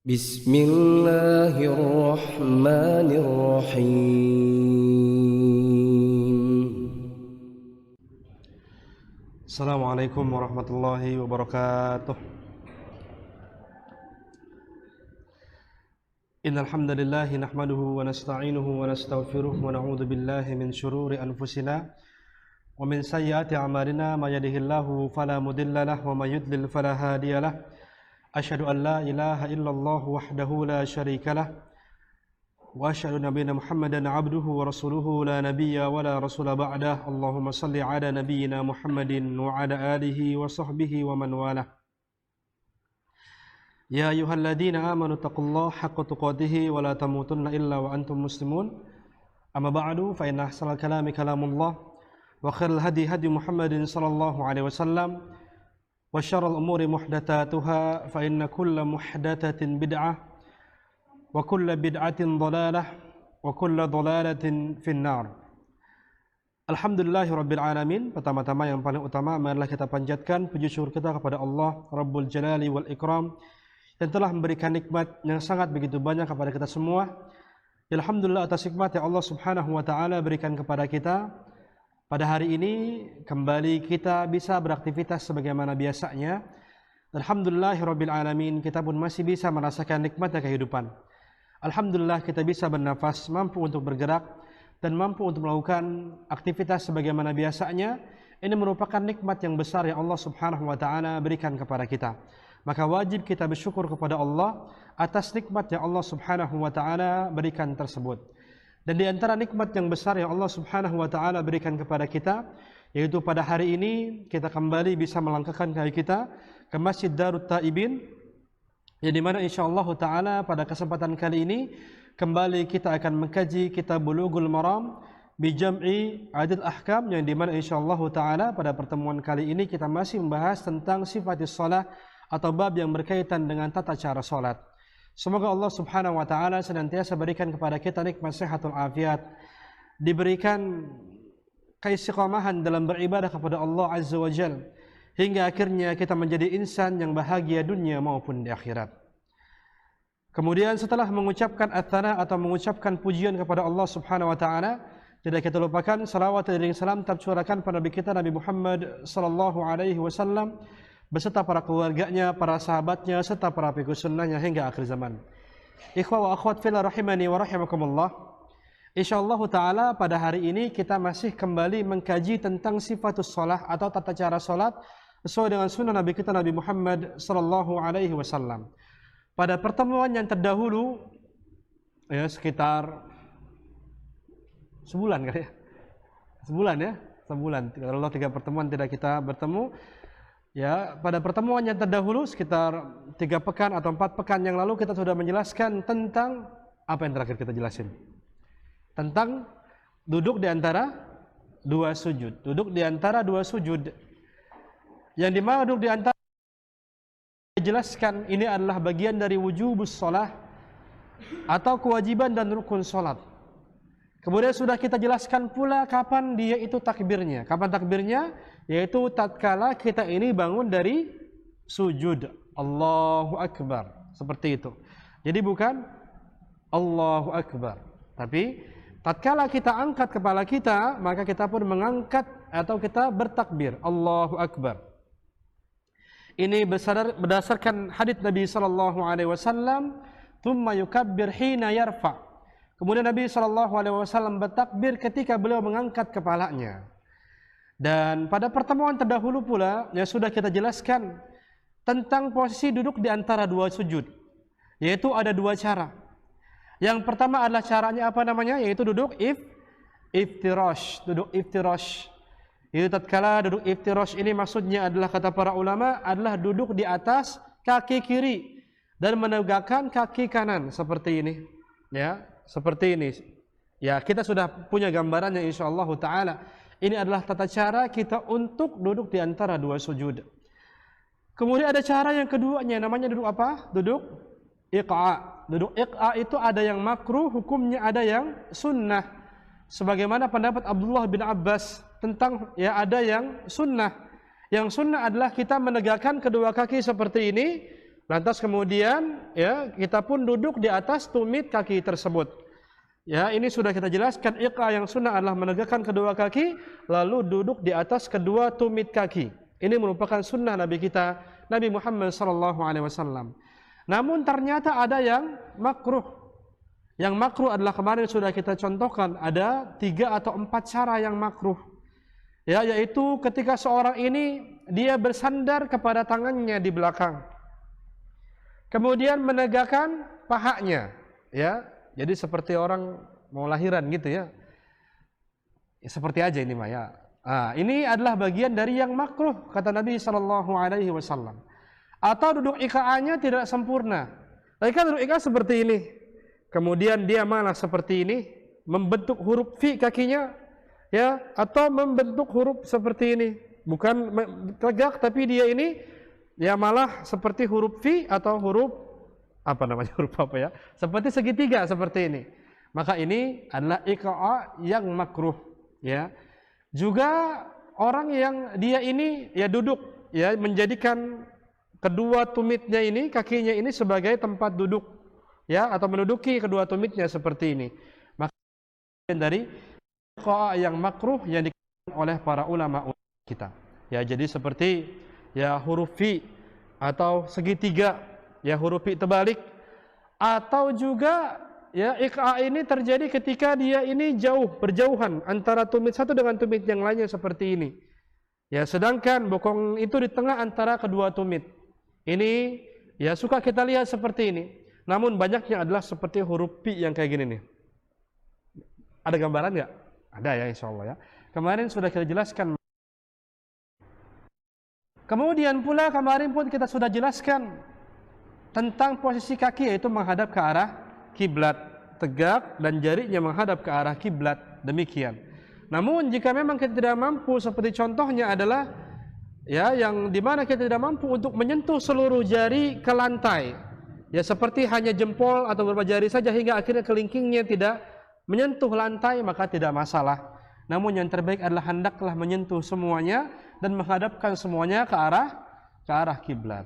Bismillahirrahmanirrahim. Assalamualaikum warahmatullahi wabarakatuh. Innal hamdalillah nahmaduhu wa nasta'inuhu wa nastaghfiruh wa na'udzu billahi min shururi anfusina wa min sayyiati a'malina may yahdihillahu fala mudilla lahu wa may yudlil fala hadiya lahu. Asyhadu an la ilaha illallah wahdahu la syarika lah wa asyhadu nabiyana Muhammadan abduhu wa rasuluhu la nabiyya wa la rasula ba'dah. Allahumma salli ala nabiyyina Muhammadin wa ala alihi wa sahbihi wa man walah. Ya ayyuhalladzina amanu taqullaha haqqa tuqatih wa la tamutunna illa wa antum muslimun. Amma ba'du fa inna ahsanal kalami kalamullah wa khairal hadi hadi Muhammadin sallallahu alaihi wasallam wa syarrul umuri muhdatsatuha fa inna kulla muhdatsatin bid'ah wa kulla bid'atin dhalalah wa kulla dhalalatin finnar. Alhamdulillahirabbil alamin. Pertama-tama yang paling utama marilah kita panjatkan puji syukur kita kepada Allah Rabbul Jalali wal Ikram yang telah memberikan nikmat yang sangat begitu banyak kepada kita semua. Alhamdulillah atas nikmat yang Allah Subhanahu wa taala berikan kepada kita. Pada hari ini kembali kita bisa beraktivitas sebagaimana biasanya. Alhamdulillahirabbil alamin, kita pun masih bisa merasakan nikmatnya kehidupan. Alhamdulillah kita bisa bernafas, mampu untuk bergerak dan mampu untuk melakukan aktivitas sebagaimana biasanya. Ini merupakan nikmat yang besar yang Allah Subhanahu wa taala berikan kepada kita. Maka wajib kita bersyukur kepada Allah atas nikmat yang Allah Subhanahu wa taala berikan tersebut. Dan di antara nikmat yang besar yang Allah Subhanahu wa taala berikan kepada kita, yaitu pada hari ini kita kembali bisa melangkahkan kaki kita ke Masjid Darut Taibin, yang dimana insyaallah taala pada kesempatan kali ini kembali kita akan mengkaji kitab Bulughul Maram bi Jam'i Adil Ahkam, yang dimana insyaallah taala pada pertemuan kali ini kita masih membahas tentang sifatis shalah atau bab yang berkaitan dengan tata cara salat. Semoga Allah Subhanahu wa taala senantiasa berikan kepada kita nikmat sehatul afiat, diberikan keistiqomahan dalam beribadah kepada Allah Azza wa Jalla, hingga akhirnya kita menjadi insan yang bahagia dunia maupun di akhirat. Kemudian setelah mengucapkan ats-tsana atau mengucapkan pujian kepada Allah Subhanahu wa taala, tidak kita lupakan salawat dan salam tercurahkan pada Nabi kita Nabi Muhammad sallallahu alaihi wasallam beserta para keluarganya, para sahabatnya, serta para pengikut sunnahnya hingga akhir zaman. Ikhwah wa akhwat fillah rahimani wa rahimakumullah. Insyaallah taala pada hari ini kita masih kembali mengkaji tentang sifatus shalah atau tata cara salat sesuai dengan sunnah Nabi kita Nabi Muhammad sallallahu alaihi wasallam. Pada pertemuan yang terdahulu ya sekitar sebulan kali ya. Sebulan. Kalau 3 pertemuan tidak kita bertemu. Ya, pada pertemuan yang terdahulu sekitar 3 pekan atau 4 pekan yang lalu kita sudah menjelaskan tentang apa yang terakhir kita jelasin? Tentang duduk di antara 2 sujud. Duduk di antara 2 sujud. Yang dimana duduk di antara dijelaskan ini adalah bagian dari wujubus shalah atau kewajiban dan rukun salat. Kemudian sudah kita jelaskan pula kapan dia itu takbirnya. Kapan takbirnya? Yaitu tatkala kita ini bangun dari sujud. Allahu Akbar. Seperti itu. Jadi bukan Allahu Akbar. Tapi tatkala kita angkat kepala kita, maka kita pun mengangkat atau kita bertakbir. Allahu Akbar. Ini berdasarkan hadits Nabi sallallahu alaihi wasallam, "Tsumma yukabbir hina yarfa'." Kemudian Nabi SAW bertakbir ketika beliau mengangkat kepalanya. Dan pada pertemuan terdahulu pula yang sudah kita jelaskan tentang posisi duduk di antara 2 sujud. Yaitu ada 2 cara. Yang pertama adalah caranya apa namanya? Yaitu duduk iftirash. Duduk iftirash. Itu tatkala duduk iftirash ini maksudnya adalah kata para ulama adalah duduk di atas kaki kiri dan menegakkan kaki kanan seperti ini. Ya. Seperti ini. Ya, kita sudah punya gambarannya insyaallah taala. Ini adalah tata cara kita untuk duduk di antara 2 sujud. Kemudian ada cara yang keduanya, namanya duduk apa? Duduk iqa. Duduk iqa itu ada yang makruh, hukumnya ada yang sunnah. Sebagaimana pendapat Abdullah bin Abbas tentang ya ada yang sunnah. Yang sunnah adalah kita menegakkan kedua kaki seperti ini, Lantas kemudian ya kita pun duduk di atas tumit kaki tersebut. Ya, ini sudah kita jelaskan, iqa yang sunnah adalah menegakkan kedua kaki lalu duduk di atas kedua tumit kaki. Ini merupakan sunnah Nabi kita, Nabi Muhammad sallallahu alaihi wasallam. Namun ternyata ada yang makruh. Yang makruh adalah kemarin sudah kita contohkan, ada 3 atau 4 cara yang makruh. Ya, yaitu ketika seorang ini dia bersandar kepada tangannya di belakang. Kemudian menegakkan pahanya, ya. Jadi seperti orang mau lahiran gitu ya. Ya seperti aja ini mah ya. Ini adalah bagian dari yang makruh kata Nabi sallallahu alaihi wasallam. Atau duduk iqa'anya tidak sempurna. Tapi kan duduk iqa' seperti ini. Kemudian dia malah seperti ini, membentuk huruf fi kakinya, ya, atau membentuk huruf seperti ini. Bukan tegak tapi dia ini ya malah seperti huruf fi atau huruf apa namanya, huruf apa ya, seperti segitiga seperti ini. Maka ini adalah iqa' yang makruh, ya. Juga orang yang dia ini ya duduk, ya, menjadikan kedua tumitnya ini, kakinya ini sebagai tempat duduk, ya, atau menduduki kedua tumitnya seperti ini. Maka dari iqa' yang makruh yang dikatakan oleh para ulama kita. Ya, jadi seperti ya huruf fi atau segitiga, ya huruf fi terbalik, atau juga ya iqa' ini terjadi ketika dia ini berjauhan antara tumit satu dengan tumit yang lainnya seperti ini. Ya, sedangkan bokong itu di tengah antara kedua tumit. Ini ya suka kita lihat seperti ini. Namun banyaknya adalah seperti huruf fi yang kayak gini nih. Ada gambaran nggak? Ada ya, insyaallah ya. Kemarin sudah kita jelaskan. Kemudian pula kemarin pun kita sudah jelaskan tentang posisi kaki, yaitu menghadap ke arah kiblat, tegak dan jarinya menghadap ke arah kiblat, demikian. Namun jika memang kita tidak mampu, seperti contohnya adalah ya yang dimana kita tidak mampu untuk menyentuh seluruh jari ke lantai, ya seperti hanya jempol atau beberapa jari saja hingga akhirnya kelingkingnya tidak menyentuh lantai, maka tidak masalah. Namun yang terbaik adalah hendaklah menyentuh semuanya dan menghadapkan semuanya ke arah kiblat.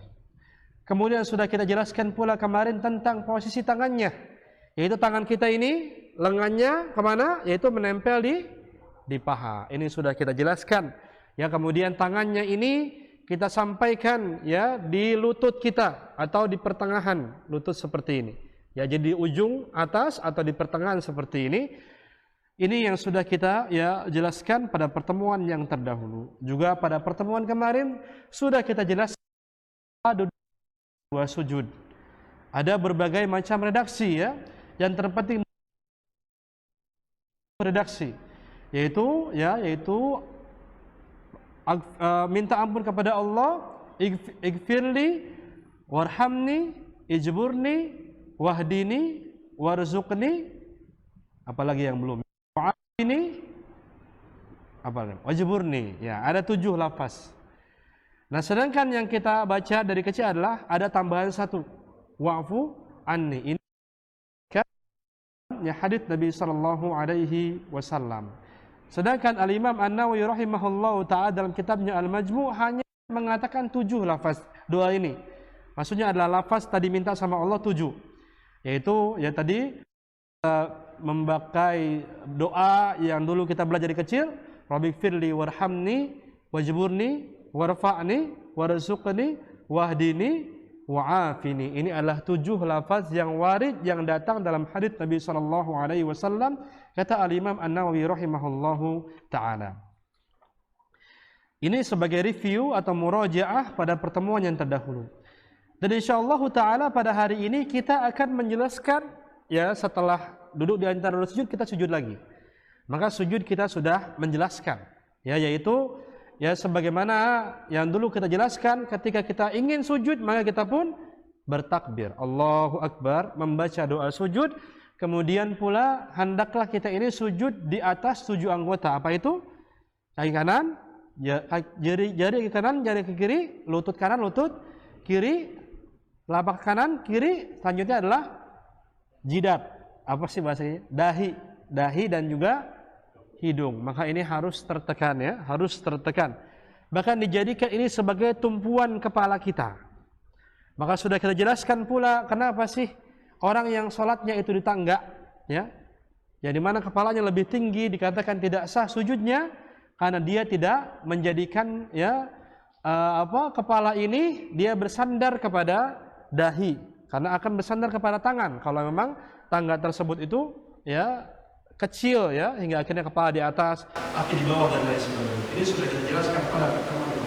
Kemudian sudah kita jelaskan pula kemarin tentang posisi tangannya, yaitu tangan kita ini lengannya kemana? Yaitu menempel di paha. Ini sudah kita jelaskan. Ya, kemudian tangannya ini kita sampaikan ya di lutut kita atau di pertengahan lutut seperti ini. Ya, jadi di ujung atas atau di pertengahan seperti ini. Ini yang sudah kita ya jelaskan pada pertemuan yang terdahulu. Juga pada pertemuan kemarin sudah kita jelaskan duduk dua sujud. Ada berbagai macam redaksi ya. Yang terpenting redaksi yaitu minta ampun kepada Allah, ighfirli warhamni ijburni wahdini warzuqni, apalagi yang belum ini apa? Wajburni. Ya, ada 7 lafaz. Nah, sedangkan yang kita baca dari kecil adalah ada tambahan 1, wa'fu anni. Ini kan ya hadits Nabi sallallahu alaihi wasallam. Sedangkan Al-Imam An-Nawawi rahimahullahu taala dalam kitabnya Al-Majmu' hanya mengatakan 7 lafaz doa ini. Maksudnya adalah lafaz tadi minta sama Allah 7. Yaitu ya tadi memakai doa yang dulu kita belajar dari kecil, Rabbighfirli warhamni wajburni warfa'ni warzuqni wahdini wa'afini. Ini adalah 7 lafaz yang warid yang datang dalam hadits Nabi sallallahu alaihi wasallam, kata Al-Imam An-Nawawi rahimahullahu taala. Ini sebagai review atau murajaah pada pertemuan yang terdahulu. Dan insyaallah taala pada hari ini kita akan menjelaskan ya setelah duduk di antara sujud kita sujud lagi. Maka sujud kita sudah menjelaskan ya, yaitu ya sebagaimana yang dulu kita jelaskan, ketika kita ingin sujud maka kita pun bertakbir Allahu Akbar, membaca doa sujud. Kemudian pula hendaklah kita ini sujud di atas 7 anggota. Apa itu? Kaki kanan, jari kaki kanan, jari kaki kiri, lutut kanan, lutut kiri, telapak kanan, kiri. Selanjutnya adalah jidat. Apa sih bahasanya? Dahi dan juga hidung. Maka ini harus tertekan ya, harus tertekan. Bahkan dijadikan ini sebagai tumpuan kepala kita. Maka sudah kita jelaskan pula kenapa sih orang yang sholatnya itu di tangga, ya, yang dimana kepalanya lebih tinggi dikatakan tidak sah sujudnya karena dia tidak menjadikan kepala ini dia bersandar kepada dahi, karena akan bersandar kepada tangan. Kalau memang tangga tersebut itu ya kecil ya hingga akhirnya kepala di atas, kaki di bawah dan lain sebagainya. Ini sudah kita jelaskan pada pertemuan.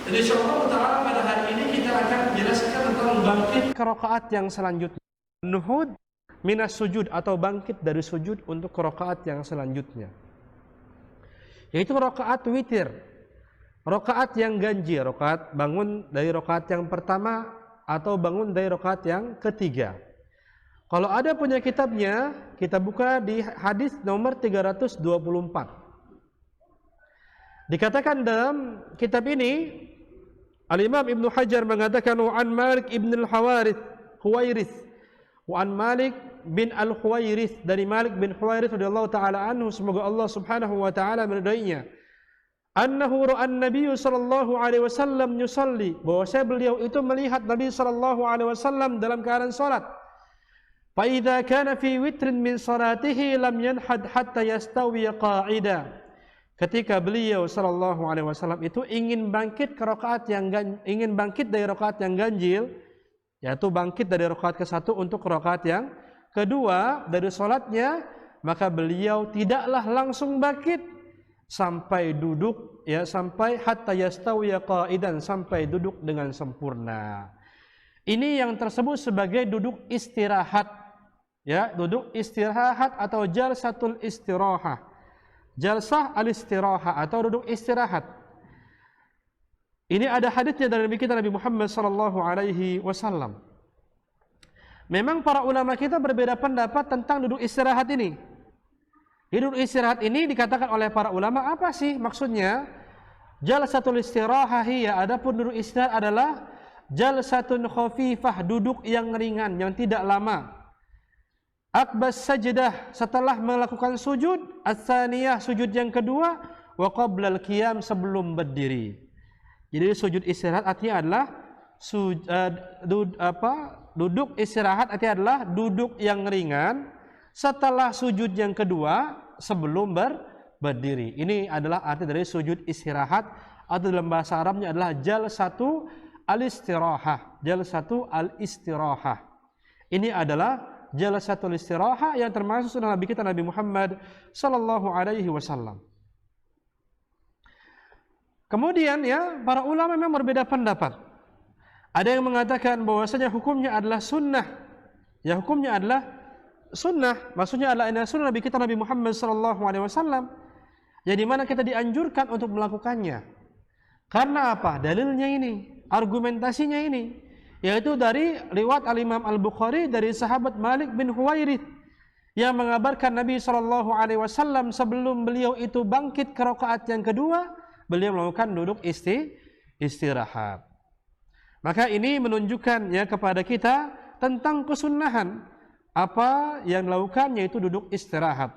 Jadi insyaallah taala pada hari ini kita akan menjelaskan tentang bangkit ke rakaat yang selanjutnya. Nuhud minas sujud atau bangkit dari sujud untuk rakaat yang selanjutnya. Yaitu rakaat witir. Rakaat yang ganjil, rakaat bangun dari rakaat yang pertama atau bangun dari rakaat yang ketiga. Kalau ada punya kitabnya, kita buka di hadis nomor 324. Dikatakan dalam kitab ini, Al-Imam Ibnu Hajar mengatakan an Malik ibn al-Huwairith, an Malik bin al-Huwairith, dari Malik bin Huwairith radhiyallahu taala anhu, semoga Allah Subhanahu wa taala meridainya. Annahu ra'a an-nabiy sallallahu alaihi wasallam yusalli, bahwa beliau itu melihat Nabi sallallahu alaihi wasallam dalam keadaan salat. Fa idza kana fi witrin min salatihi lam yanhad hatta yastawi qa'ida. Ketika beliau sallallahu alaihi wasallam itu ingin bangkit dari rakaat yang ganjil, yaitu bangkit dari rakaat ke-1 untuk rakaat yang kedua dari salatnya, maka beliau tidaklah langsung bangkit sampai duduk, ya, sampai hatta yastawiya qa'idan, sampai duduk dengan sempurna. Ini yang tersebut sebagai duduk istirahat, ya, duduk istirahat atau jalsatul istirahah, jalsah al-istirahah atau duduk istirahat. Ini ada hadisnya dari Nabi kita Nabi Muhammad sallallahu alaihi wasallam. Memang para ulama kita berbeda pendapat tentang duduk istirahat ini. Duduk istirahat ini dikatakan oleh para ulama apa sih maksudnya? Jalsatul istirahah hiya, adapun duduk istirahat adalah jalsatun khafifah, duduk yang ringan, yang tidak lama. Akbas sajdah, setelah melakukan sujud, ats-tsaniyah, sujud yang kedua, wa qablal qiyam, sebelum berdiri. Jadi sujud istirahat artinya adalah duduk istirahat artinya adalah duduk yang ringan setelah sujud yang kedua sebelum berdiri. Ini adalah arti dari sujud istirahat, atau dalam bahasa Arabnya adalah jalsatu al-istirahah. Jalsatu al-istirahah. Ini adalah jalsatul istirahah yang termasuk sunnah Nabi kita Nabi Muhammad sallallahu alaihi wasallam. Kemudian ya, para ulama memang berbeda pendapat. Ada yang mengatakan bahwasanya hukumnya adalah sunnah. Ya, hukumnya adalah sunnah, maksudnya adalah ini sunnah Nabi kita Nabi Muhammad sallallahu alaihi wasallam, yang dimana kita dianjurkan untuk melakukannya. Karena apa? Dalilnya ini, argumentasinya ini, yaitu dari riwayat Al-Imam Al-Bukhari dari sahabat Malik bin Huwairith yang mengabarkan Nabi sallallahu alaihi wasallam sebelum beliau itu bangkit ke rakaat yang kedua, beliau melakukan duduk istirahat. Maka ini menunjukkan ya kepada kita tentang kesunnahan apa yang dilakukan, yaitu duduk istirahat.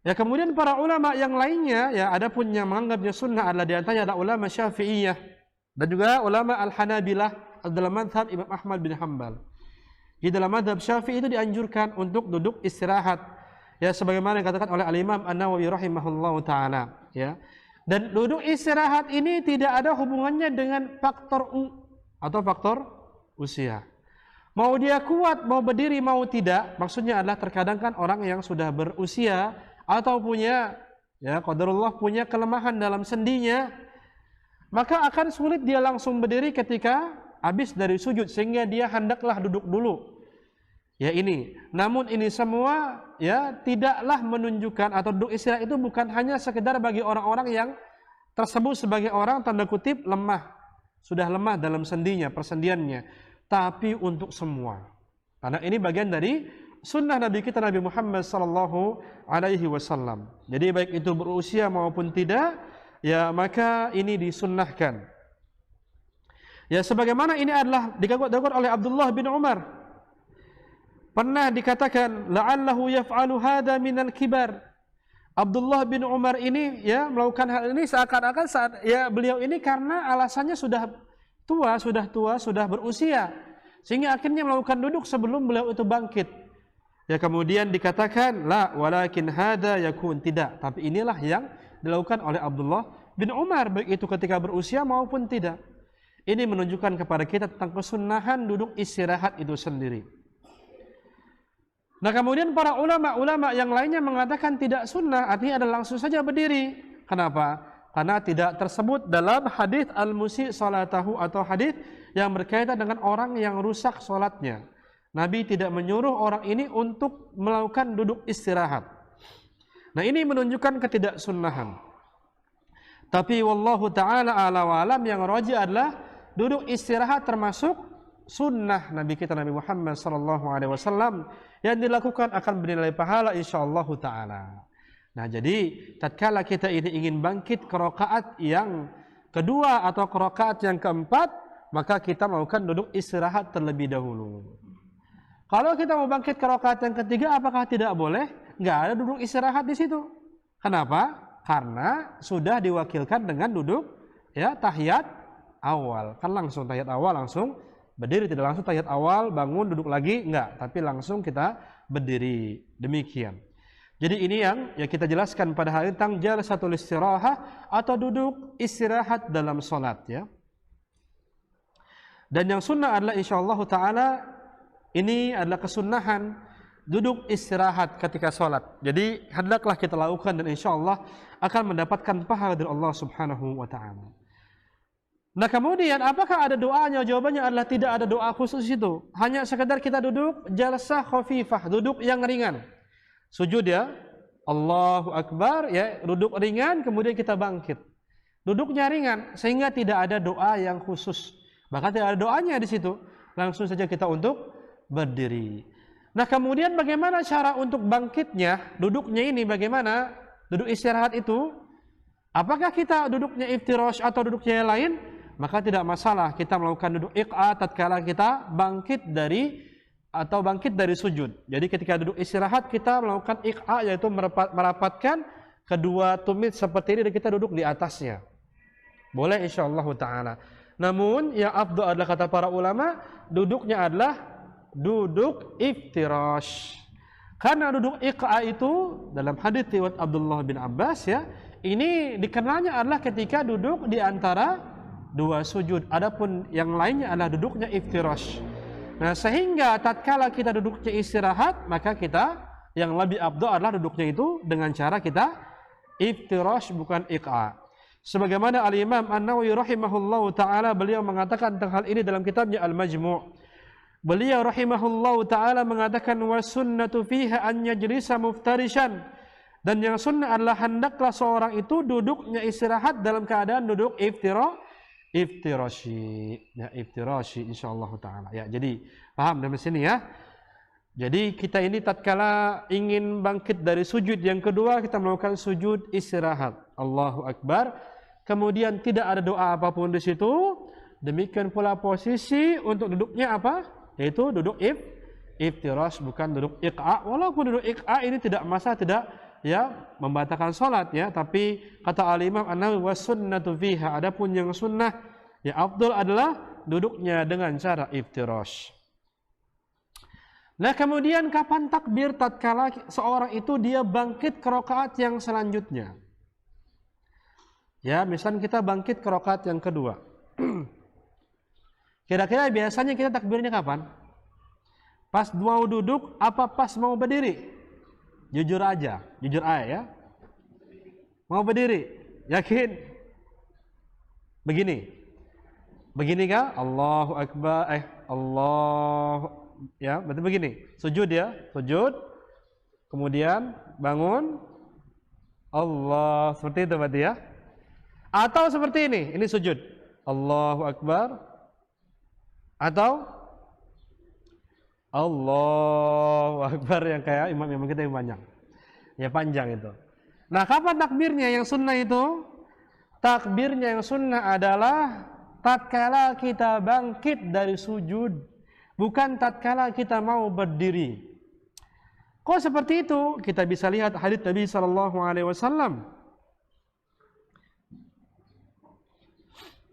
Ya, kemudian para ulama yang lainnya, ya, ada pun yang menganggapnya sunnah adalah di antaranya ada ulama Syafi'iyah dan juga ulama Al-Hanabilah dalam mazhab Imam Ahmad bin Hanbal. Di dalam mazhab Syafi'i itu dianjurkan untuk duduk istirahat, ya, sebagaimana yang dikatakan oleh Al-Imam An-Nawawi rahimahullahu taala, ya. Dan duduk istirahat ini tidak ada hubungannya dengan faktor atau faktor usia. Mau dia kuat, mau berdiri, mau tidak, maksudnya adalah terkadang kan orang yang sudah berusia atau punya, ya, qadarullah, punya kelemahan dalam sendinya, maka akan sulit dia langsung berdiri ketika habis dari sujud, sehingga dia hendaklah duduk dulu. Ya, ini. Namun ini semua ya tidaklah menunjukkan, atau duduk istirahat itu bukan hanya sekedar bagi orang-orang yang tersebut sebagai orang tanda kutip lemah, sudah lemah dalam sendinya, persendiannya, tapi untuk semua. Karena ini bagian dari sunnah Nabi kita Nabi Muhammad sallallahu alaihi wasallam. Jadi baik itu berusia maupun tidak, ya, maka ini disunnahkan. Ya, sebagaimana ini adalah dikatakan oleh Abdullah bin Umar. Pernah dikatakan la'allahu yaf'alu hadza minal kibar. Abdullah bin Umar ini ya melakukan hal ini seakan-akan saat ya beliau ini karena alasannya sudah tua, sudah berusia, sehingga akhirnya melakukan duduk sebelum beliau itu bangkit. Ya, kemudian dikatakan la walakin hada yakun, tidak, tapi inilah yang dilakukan oleh Abdullah bin Umar, baik itu ketika berusia maupun tidak. Ini menunjukkan kepada kita tentang kesunahan duduk istirahat itu sendiri. Nah, kemudian para ulama yang lainnya mengatakan tidak sunnah, artinya adalah langsung saja berdiri. Kenapa? Karena tidak tersebut dalam hadis al-musi salatahu, atau hadis yang berkaitan dengan orang yang rusak salatnya. Nabi tidak menyuruh orang ini untuk melakukan duduk istirahat. Nah, ini menunjukkan ketidaksunnahan. Tapi wallahu ta'ala ala wa alam, yang rajih adalah duduk istirahat termasuk sunnah Nabi kita Nabi Muhammad sallallahu alaihi wasallam, yang dilakukan akan bernilai pahala insyaallah ta'ala. Nah, jadi tatkala kita ini ingin bangkit ke rakaat yang kedua atau ke rakaat yang keempat, maka kita melakukan duduk istirahat terlebih dahulu. Kalau kita mau bangkit ke rakaat yang ketiga, apakah tidak boleh? Enggak ada duduk istirahat di situ. Kenapa? Karena sudah diwakilkan dengan duduk ya tahiyat awal. Kan langsung tahiyat awal langsung berdiri, tidak langsung tahiyat awal bangun duduk lagi, enggak, tapi langsung kita berdiri. Demikian. Jadi ini yang kita jelaskan pada hari tentang jalsatul istirahah atau duduk istirahat dalam salat, ya. Dan yang sunnah adalah insyaallah taala ini adalah kesunahan duduk istirahat ketika salat. Jadi hendaklah kita lakukan dan insyaallah akan mendapatkan pahala dari Allah Subhanahu wa taala. Nah, kemudian apakah ada doanya? Jawabannya adalah tidak ada doa khusus itu. Hanya sekedar kita duduk jalsah khafifah, duduk yang ringan. Sujud ya, Allahu Akbar ya, duduk ringan, kemudian kita bangkit. Duduknya ringan sehingga tidak ada doa yang khusus. Bahkan tidak ada doanya di situ. Langsung saja kita untuk berdiri. Nah, kemudian bagaimana cara untuk bangkitnya? Duduknya ini bagaimana? Duduk istirahat itu apakah kita duduknya iftirash atau duduknya yang lain? Maka tidak masalah kita melakukan duduk iq'a tatkala kita bangkit dari sujud. Jadi ketika duduk istirahat kita melakukan iq'a, yaitu merapatkan kedua tumit seperti ini dan kita duduk di atasnya. Boleh insyaallah taala. Namun yang afdal adalah kata para ulama, duduknya adalah duduk iftirash. Karena duduk iq'a itu dalam hadits riwayat Abdullah bin Abbas ya, ini dikenalnya adalah ketika duduk di antara dua sujud. Adapun yang lainnya adalah duduknya iftirash. Nah, sehingga tatkala kita duduknya istirahat, maka kita yang lebih afdal adalah duduknya itu dengan cara kita iftirash bukan iq'a. Sebagaimana Al-Imam An-Nawawi rahimahullahu taala beliau mengatakan tentang hal ini dalam kitabnya Al-Majmu'. Beliau rahimahullahu taala mengatakan wa sunnatu fiha an yajlisa muftarishan. Dan yang sunnah adalah hendaklah seorang itu duduknya istirahat dalam keadaan duduk iftirashi, ya, iftirashi insyaallah taala. Ya, jadi paham dari sini ya. Jadi kita ini tatkala ingin bangkit dari sujud yang kedua, kita melakukan sujud istirahat. Allahu Akbar. Kemudian tidak ada doa apapun di situ. Demikian pula posisi untuk duduknya apa? Yaitu duduk iftirash bukan duduk iq'a. Walaupun duduk iq'a ini tidak masalah, tidak ya membatalkan salat ya, tapi kata al-Imam An-Nawawi wasunnatu fiha, adapun yang sunnah ya afdal adalah duduknya dengan cara iftirash. Nah, kemudian kapan takbir tatkala seorang itu dia bangkit ke rakaat yang selanjutnya? Ya, misalnya kita bangkit ke rakaat yang kedua. Kira-kira biasanya kita takbirnya kapan? Pas mau duduk apa pas mau berdiri? Jujur aja ya. Mau berdiri? Yakin? Begini kah? Allahu Akbar. Allah ya, berarti begini. Sujud ya, sujud. Kemudian bangun. Allah, seperti itu berarti ya. Atau seperti ini sujud. Allahu Akbar. Atau Allahu Akbar yang kayak imam kita yang panjang. Ya, panjang itu. Nah, kapan takbirnya yang sunnah itu? Takbirnya yang sunnah adalah tatkala kita bangkit dari sujud, bukan tatkala kita mau berdiri. Kok seperti itu? Kita bisa lihat hadits Nabi sallallahu alaihi wasallam.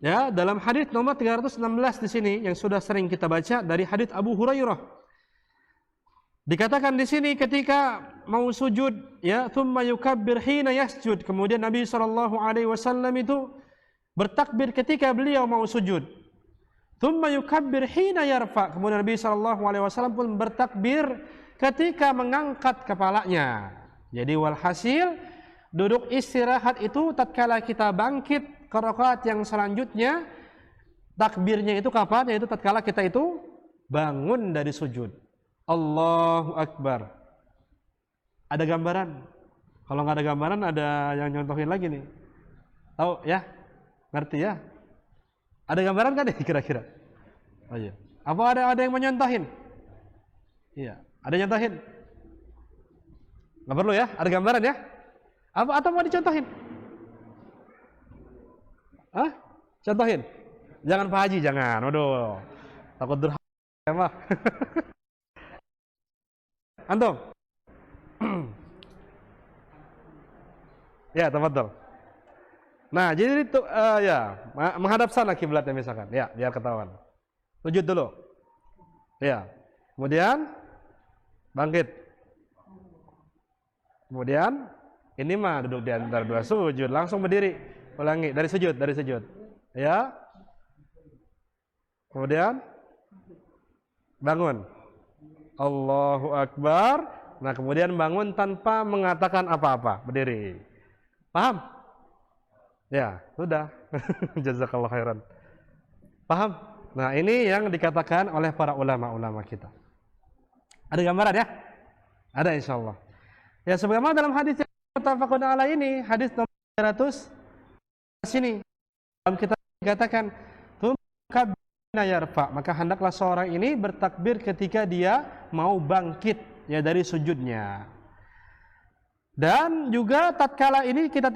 Ya, dalam hadis nomor 316 di sini yang sudah sering kita baca dari hadis Abu Hurairah. Dikatakan di sini ketika mau sujud, ya, tsumma yukabbir hina yasjud. Kemudian Nabi sallallahu alaihi wasallam itu bertakbir ketika beliau mau sujud. Tsumma yukabbir hina yarfa. Kemudian Nabi sallallahu alaihi wasallam pun bertakbir ketika mengangkat kepalanya. Jadi walhasil duduk istirahat itu tatkala kita bangkit ke rakaat yang selanjutnya, takbirnya itu kapan? Yaitu tatkala kita itu bangun dari sujud. Allahu Akbar. Ada gambaran? Kalau nggak ada gambaran, ada yang nyontohin lagi nih. Tahu ya? Ngerti ya? Ada gambaran kan nih kira-kira? Oh iya. Apa ada yang menyontohin? Iya. Ada yang nyontohin? Nggak perlu ya? Ada gambaran ya? Apa atau mau dicontohin? Hah? Contohin? Jangan Pak Haji, jangan. Waduh. Takut durhaka mah. Antum? Ya, tafadhol. Nah, jadi itu ya, menghadap sana kiblatnya misalkan. Ya, biar ketahuan. Sujud dulu. Ya. Kemudian bangkit. Kemudian ini mah duduk di antara dua sujud, langsung berdiri. Ulangi dari sujud. Ya. Kemudian bangun. Allahu Akbar. Nah, kemudian bangun tanpa mengatakan apa-apa, berdiri. Paham? Ya, sudah. Jazakallahu khairan. Paham? Nah, ini yang dikatakan oleh para ulama-ulama kita. Ada gambaran ya? Ada insyaallah. Ya, sebagaimana dalam hadis yang muttafaqun alaih ini, hadis nomor 300 sini dalam kita dikatakan tsumma yarfa, maka hendaklah seorang ini bertakbir ketika dia mau bangkit ya dari sujudnya. Dan juga tatkala ini kita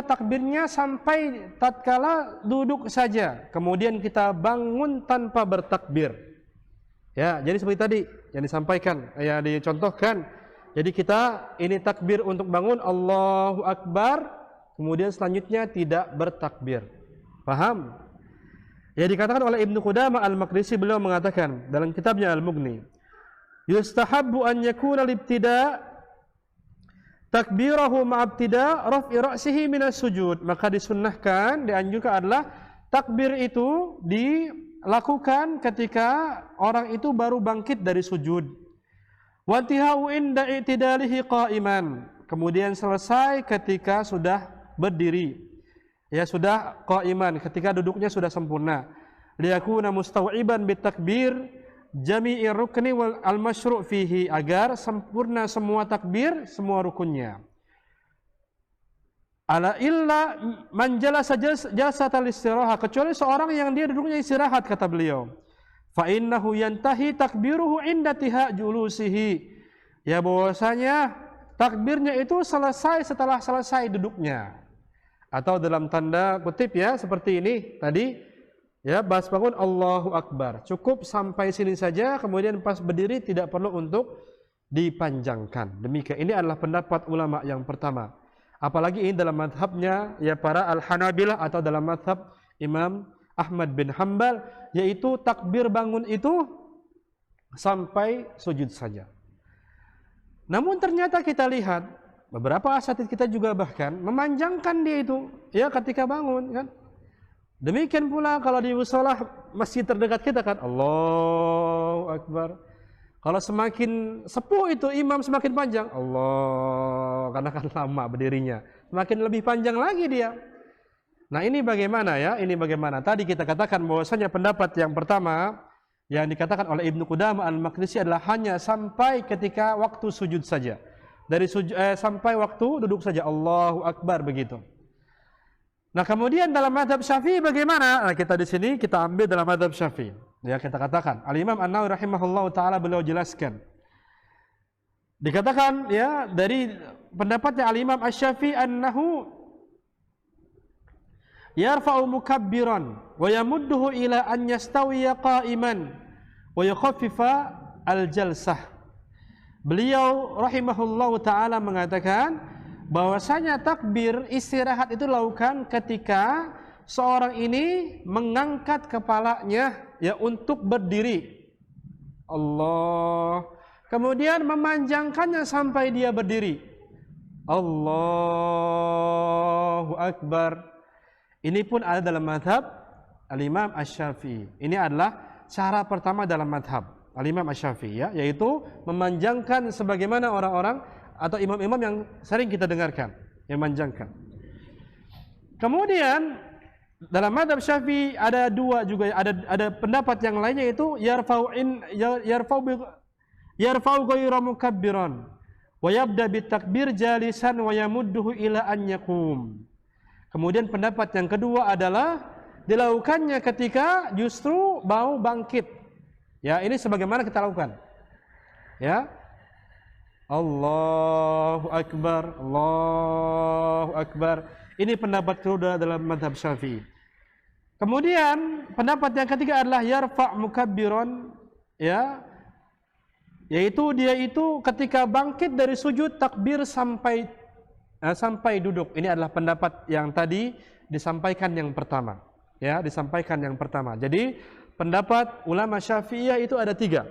takbirnya sampai tatkala duduk saja, kemudian kita bangun tanpa bertakbir. Ya, jadi seperti tadi yang disampaikan, ya dicontohkan. Jadi kita ini takbir untuk bangun Allahu Akbar, kemudian selanjutnya tidak bertakbir. Paham? Ya, dikatakan oleh Ibnu Qudamah Al-Maqdisi, beliau mengatakan dalam kitabnya Al-Mughni, yustahabbu an yakuna al-ibtida' takbirahu ma'abtida' raf'i ra'sihi minas sujud. Maka disunnahkan, dianjurkan adalah takbir itu dilakukan ketika orang itu baru bangkit dari sujud. Wa intihau inda i'tidalihi qa'iman. Kemudian selesai ketika sudah berdiri. Ya, sudah qa'iman, ketika duduknya sudah sempurna. Liyakuna mustawiban bitakbir jami'i rukni wal al-masyru' fihi, agar sempurna semua takbir, semua rukunnya. Ala illa man jalasa jalsatal istiraha, kecuali seorang yang dia duduknya istirahat, kata beliau. Fa innahu yantahi takbiruhu inda tiha julusihi. Ya, bahwasanya takbirnya itu selesai setelah selesai duduknya. Atau dalam tanda kutip ya, seperti ini tadi ya, pas bangun Allahu Akbar. Cukup sampai sini saja, kemudian pas berdiri tidak perlu untuk dipanjangkan. Demikian, ini adalah pendapat ulama yang pertama. Apalagi ini dalam madhabnya ya para Al-Hanabilah atau dalam madhab Imam Ahmad bin Hanbal, yaitu takbir bangun itu sampai sujud saja. Namun ternyata kita lihat beberapa asatidz kita juga bahkan memanjangkan dia itu ya ketika bangun kan. Demikian pula kalau di mushola masjid terdekat kita kan, Allahu Akbar. Kalau semakin sepuh itu imam semakin panjang, Allah, karena kan lama berdirinya, semakin lebih panjang lagi dia. Nah, ini bagaimana ya? Ini bagaimana? Tadi kita katakan bahwasanya pendapat yang pertama yang dikatakan oleh Ibnu Qudamah Al-Maqdisi adalah hanya sampai ketika waktu sujud saja. Dari sampai waktu duduk saja, Allahu Akbar, begitu. Nah, kemudian dalam mazhab Syafi'i bagaimana? Nah, kita di sini kita ambil dalam mazhab Syafi'i. Ya, kita katakan Al-Imam An-Nawawi rahimahullahu taala, beliau jelaskan. Dikatakan ya dari pendapatnya Al-Imam Asy-Syafi'i annahu yarfa'u mukabbiran wa yamudduhu ila an yastawiya qa'iman wa yukhaffifa al-jalsah. Beliau rahimahullahu taala mengatakan bahwasanya takbir istirahat itu dilakukan ketika seorang ini mengangkat kepalanya ya untuk berdiri. Allah. Kemudian memanjangkannya sampai dia berdiri. Allahu Akbar. Ini pun ada dalam madhab Al-Imam Asy-Syafi'i. Ini adalah cara pertama dalam madhab Al-Imam Asy-Syafi'i ya, yaitu memanjangkan sebagaimana orang-orang atau imam-imam yang sering kita dengarkan, yang memanjangkan. Kemudian dalam madhab Syafi'i ada dua juga, ada pendapat yang lainnya, yaitu yarfa'u ghayra mukabbiran wa yabda bitakbir jalisan wa yamudduhu ila an yaqum. Kemudian pendapat yang kedua adalah dilakukannya ketika justru mau bangkit. Ya, ini sebagaimana kita lakukan. Ya. Allahu Akbar, Allahu Akbar. Ini pendapat kedua dalam mazhab Syafi'i. Kemudian pendapat yang ketiga adalah yarfa' mukabbiran, ya, yaitu dia itu ketika bangkit dari sujud takbir sampai duduk. Ini adalah pendapat yang tadi disampaikan yang pertama, ya, disampaikan yang pertama. Jadi pendapat ulama Syafi'iyah itu ada tiga.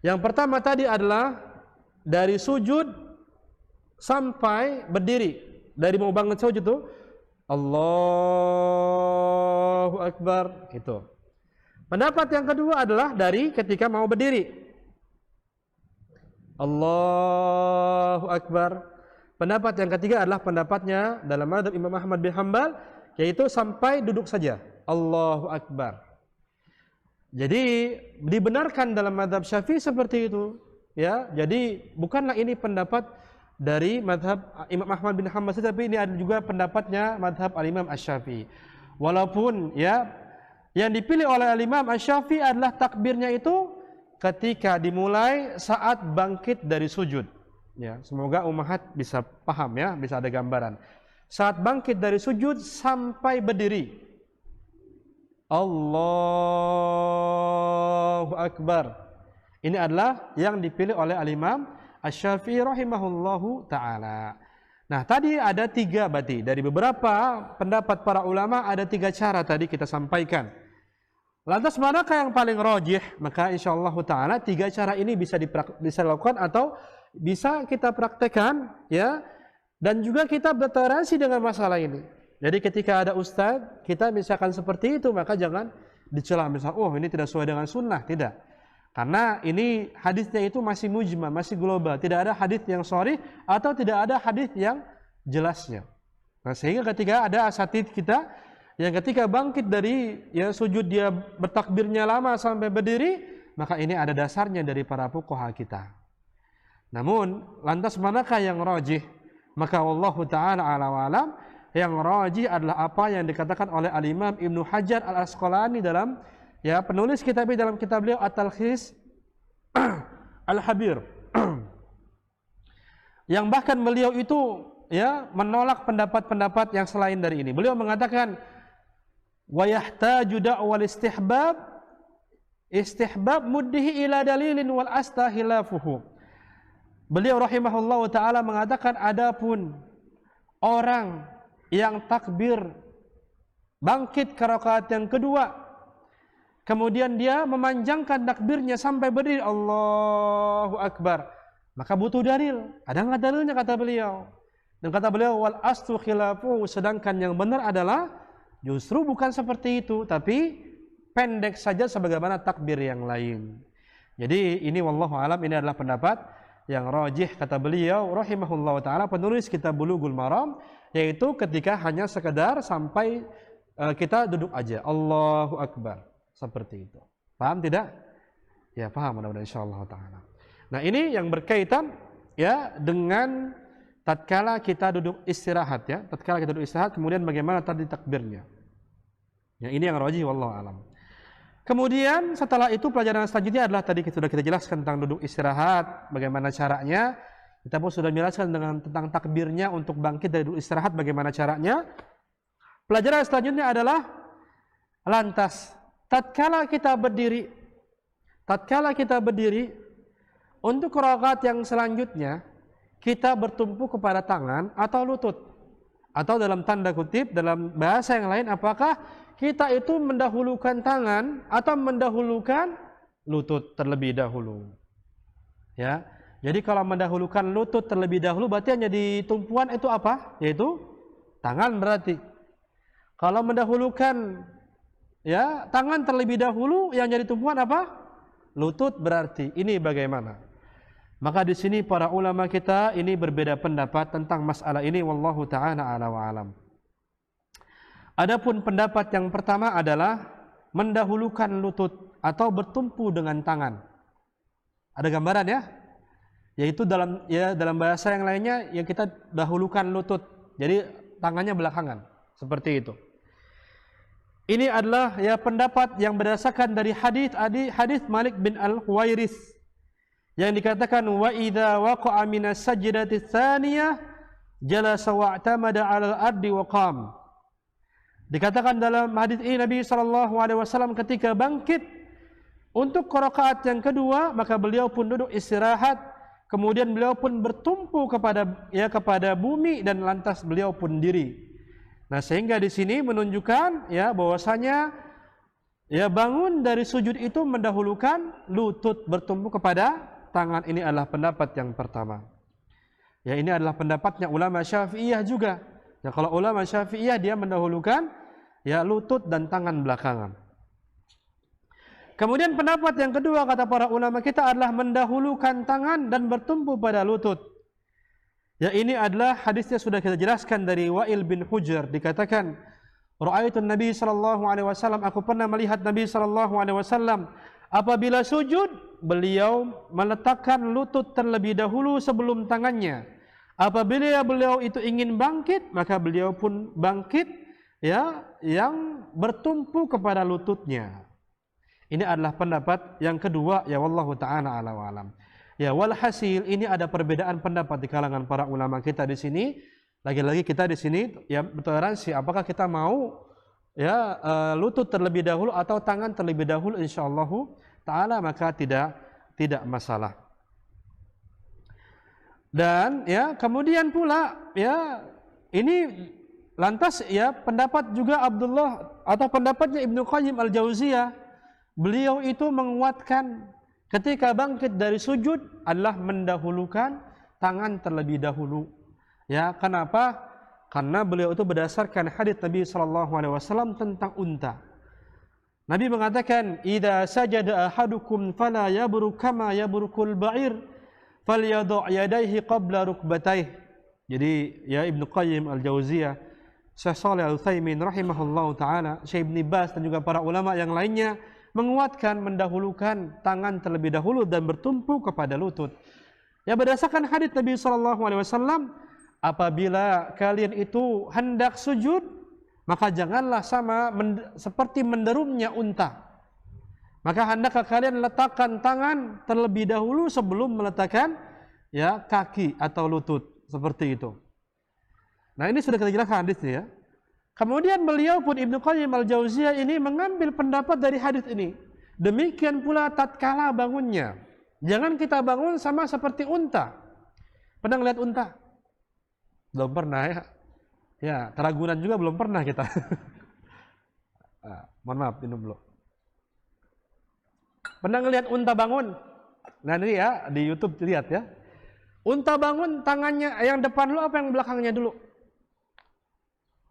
Yang pertama tadi adalah dari sujud sampai berdiri. Dari mau bangun sujud itu Allahu Akbar, itu. Pendapat yang kedua adalah dari ketika mau berdiri. Allahu Akbar. Pendapat yang ketiga adalah pendapatnya dalam mazhab Imam Ahmad bin Hanbal, yaitu sampai duduk saja. Allahu Akbar. Jadi dibenarkan dalam mazhab Syafi'i seperti itu, ya. Jadi bukanlah ini pendapat dari mazhab Imam Ahmad bin Hanbal, tetapi ini ada juga pendapatnya mazhab Al-Imam Asy-Syafi'i. Walaupun ya yang dipilih oleh Al-Imam Asy-Syafi'i adalah takbirnya itu ketika dimulai saat bangkit dari sujud. Ya, semoga ummahat bisa paham ya, bisa ada gambaran. Saat bangkit dari sujud sampai berdiri. Allahu Akbar. Ini adalah yang dipilih oleh Al-Imam Asy-Syafi'i rahimahullahu ta'ala. Nah, tadi ada tiga berarti. Dari beberapa pendapat para ulama ada tiga cara tadi kita sampaikan. Lantas manakah yang paling rajih? Maka insyaallah ta'ala tiga cara ini bisa dilakukan atau bisa kita praktekkan, ya. Dan juga kita bertoleransi dengan masalah ini. Jadi ketika ada ustadz, kita misalkan seperti itu, maka jangan dicela misal, oh ini tidak sesuai dengan sunnah, tidak. Karena ini hadisnya itu masih mujmal, masih global, tidak ada hadis yang sharih atau tidak ada hadis yang jelasnya. Nah, sehingga ketika ada asatidz kita yang ketika bangkit dari ya sujud dia bertakbirnya lama sampai berdiri, maka ini ada dasarnya dari para fuqaha kita. Namun lantas manakah yang rajih? Maka wallahu ta'ala ala wa alam, yang rajih adalah apa yang dikatakan oleh Al-Imam Ibnu Hajar Al-Asqalani dalam ya penulis kitab dalam kitab beliau At-Talkhis Al-Habir. Yang bahkan beliau itu ya menolak pendapat-pendapat yang selain dari ini. Beliau mengatakan wa yahtaju da'wal istihbab muddihi ila dalilin wal astahilafuhu. Beliau rahimahullah ta'ala mengatakan adapun orang yang takbir bangkit ke rakaat yang kedua, kemudian dia memanjangkan takbirnya sampai berdiri Allahu Akbar, maka butuh dalil. Ada nggak dalilnya kata beliau? Dan kata beliau wal astu khilafu, sedangkan yang benar adalah justru bukan seperti itu, tapi pendek saja sebagaimana takbir yang lain. Jadi ini wallahu alam, ini adalah pendapat yang rajih kata beliau rahimahullah ta'ala penulis kitab Bulughul Maram, yaitu ketika hanya sekedar sampai kita duduk aja Allahu Akbar seperti itu. Paham tidak? Ya paham mudah-mudahan insyaallah ta'ala. Nah ini yang berkaitan ya dengan tatkala kita duduk istirahat ya, tatkala kita duduk istirahat kemudian bagaimana tadi takbirnya. Ya ini yang rajih wallahu alam. Kemudian setelah itu pelajaran selanjutnya adalah tadi sudah kita jelaskan tentang duduk istirahat, bagaimana caranya. Kita pun sudah menjelaskan tentang takbirnya untuk bangkit dari duduk istirahat, bagaimana caranya. Pelajaran selanjutnya adalah lantas tatkala kita berdiri untuk rakaat yang selanjutnya kita bertumpu kepada tangan atau lutut Atau dalam tanda kutip, dalam bahasa yang lain, apakah kita itu mendahulukan tangan atau mendahulukan lutut terlebih dahulu? Ya, jadi kalau mendahulukan lutut terlebih dahulu, berarti yang jadi tumpuan itu apa? Yaitu tangan berarti. Kalau mendahulukan ya tangan terlebih dahulu, yang jadi tumpuan apa? Lutut berarti. Ini bagaimana? Maka di sini para ulama kita ini berbeda pendapat tentang masalah ini, wallahu ta'ala a'la wa alam. Adapun pendapat yang pertama adalah mendahulukan lutut atau bertumpu dengan tangan. Ada gambaran ya? Yaitu dalam bahasa yang lainnya yang kita dahulukan lutut. Jadi tangannya belakangan, seperti itu. Ini adalah ya pendapat yang berdasarkan dari hadis Malik bin Al-Huwairis yang dikatakan wa idza waqa'a minas sajdati tsaniyah jalasa wa'tamada 'alal ardi wa qam. Dikatakan dalam hadis ini Nabi sallallahu alaihi wasallam ketika bangkit untuk rakaat yang kedua, maka beliau pun duduk istirahat, kemudian beliau pun bertumpu kepada bumi dan lantas beliau pun diri. Nah, sehingga di sini menunjukkan ya bahwasanya ya bangun dari sujud itu mendahulukan lutut bertumpu kepada tangan. Ini adalah pendapat yang pertama. Ya, ini adalah pendapatnya ulama Syafi'iyah juga. Ya, kalau ulama Syafi'iyah dia mendahulukan ya lutut dan tangan belakangan. Kemudian pendapat yang kedua kata para ulama kita adalah mendahulukan tangan dan bertumpu pada lutut. Ya, ini adalah hadisnya sudah kita jelaskan dari Wa'il bin Hujr, dikatakan ra'aitun Nabi sallallahu alaihi wasallam, aku pernah melihat Nabi sallallahu alaihi wasallam apabila sujud, beliau meletakkan lutut terlebih dahulu sebelum tangannya. Apabila beliau itu ingin bangkit, maka beliau pun bangkit ya yang bertumpu kepada lututnya. Ini adalah pendapat yang kedua ya wallahu ta'ala a'la wa alam. Ya walhasil ini ada perbedaan pendapat di kalangan para ulama kita di sini. Lagi-lagi kita di sini ya bertoleransi apakah kita mau ya lutut terlebih dahulu atau tangan terlebih dahulu, insyaallah ta'ala maka tidak masalah. Dan ya kemudian pula ya ini lantas ya pendapat juga Abdullah atau pendapatnya Ibnu Qayyim Al-Jauziyah, beliau itu menguatkan ketika bangkit dari sujud adalah mendahulukan tangan terlebih dahulu. Ya, kenapa? Karena beliau itu berdasarkan hadis Nabi sallallahu alaihi wasallam tentang unta. Nabi mengatakan, "Idza sajada ahadukum fala yabruk kama yabrukul ba'ir, falyadhu' yadayhi qabla rukbatayhi." Jadi, ya Ibnu Qayyim Al-Jauziyah, Syekh Shalih Al-Utsaimin rahimahullahu taala, Syekh Ibnu Baz dan juga para ulama yang lainnya menguatkan mendahulukan tangan terlebih dahulu dan bertumpu kepada lutut. Ya berdasarkan hadis Nabi sallallahu alaihi wasallam, apabila kalian itu hendak sujud, maka janganlah seperti menderumnya unta. Maka hendaklah kalian letakkan tangan terlebih dahulu sebelum meletakkan ya kaki atau lutut, seperti itu. Nah, ini sudah kita jelaskan hadisnya ya. Kemudian beliau pun Ibnu Qayyim Al-Jauziyah ini mengambil pendapat dari hadis ini. Demikian pula tatkala bangunnya. Jangan kita bangun sama seperti unta. Pernah lihat unta? Belum pernah ya. Ya, Teragunan juga belum pernah kita. Mohon maaf, minum dulu. Pernah ngelihat unta bangun? Nah, ini ya di YouTube lihat ya. Unta bangun, tangannya yang depan dulu apa yang belakangnya dulu?